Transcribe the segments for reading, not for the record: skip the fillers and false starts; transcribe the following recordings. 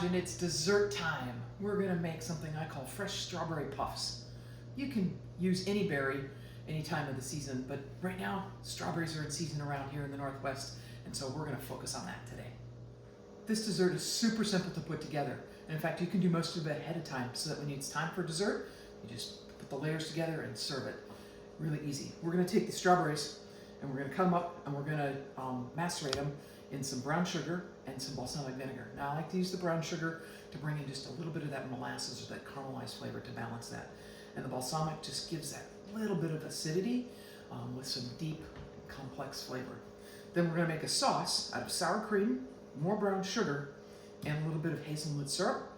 imagine it's dessert time. We're gonna make something I call fresh strawberry puffs. You can use any berry any time of the season, but right now, strawberries are in season around here in the Northwest, and so we're gonna focus on that today. This dessert is super simple to put together. And in fact, you can do most of it ahead of time so that when it's time for dessert, you just put the layers together and serve it. Really easy. We're gonna take the strawberries and we're gonna cut them up and we're gonna macerate them in some brown sugar and some balsamic vinegar. Now I like to use the brown sugar to bring in just a little bit of that molasses or that caramelized flavor to balance that. And the balsamic just gives that little bit of acidity with some deep, complex flavor. Then we're gonna make a sauce out of sour cream, more brown sugar, and a little bit of hazelnut syrup.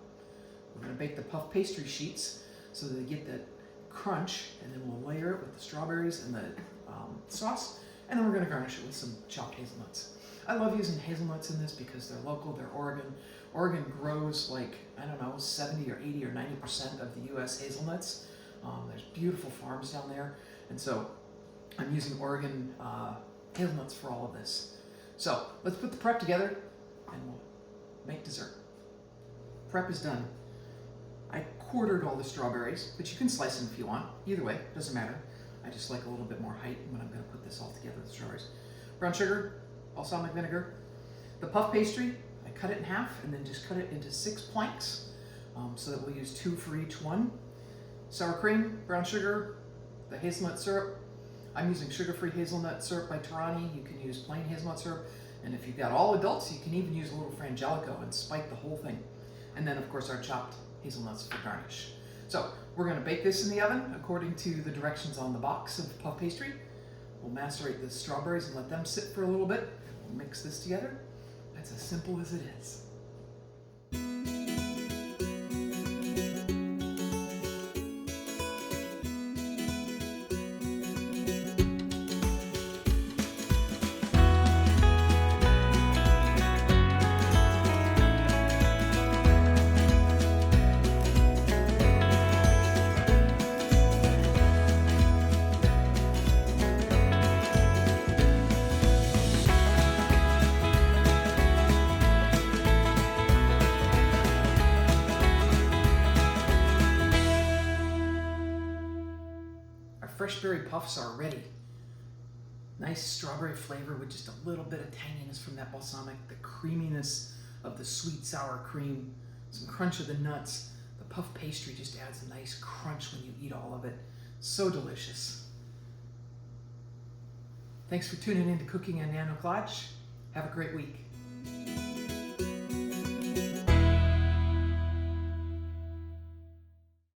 We're gonna bake the puff pastry sheets so that they get that crunch, and then we'll layer it with the strawberries and the sauce, and then we're gonna garnish it with some chopped hazelnuts. I love using hazelnuts in this because they're local, they're Oregon. Oregon grows like, I don't know, 70 or 80 or 90% of the US hazelnuts. There's beautiful farms down there, and so I'm using Oregon hazelnuts for all of this. So let's put the prep together and we'll make dessert. Prep is done. I quartered all the strawberries, but you can slice them if you want. Either way, doesn't matter. I just like a little bit more height when I'm gonna put this all together, the strawberries. Brown sugar, balsamic vinegar. The puff pastry, I cut it in half and then just cut it into 6 planks so that we'll use 2 for each one. Sour cream, brown sugar, the hazelnut syrup. I'm using sugar-free hazelnut syrup by Tarani. You can use plain hazelnut syrup. And if you've got all adults, you can even use a little Frangelico and spike the whole thing. And then of course our chopped hazelnuts for garnish. So we're gonna bake this in the oven according to the directions on the box of puff pastry. We'll macerate the strawberries and let them sit for a little bit. We'll mix this together. That's as simple as it is. Fresh berry puffs are ready. Nice strawberry flavor with just a little bit of tanginess from that balsamic, the creaminess of the sweet sour cream, some crunch of the nuts. The puff pastry just adds a nice crunch when you eat all of it. So delicious. Thanks for tuning in to Cooking on Nano Clutch. Have a great week.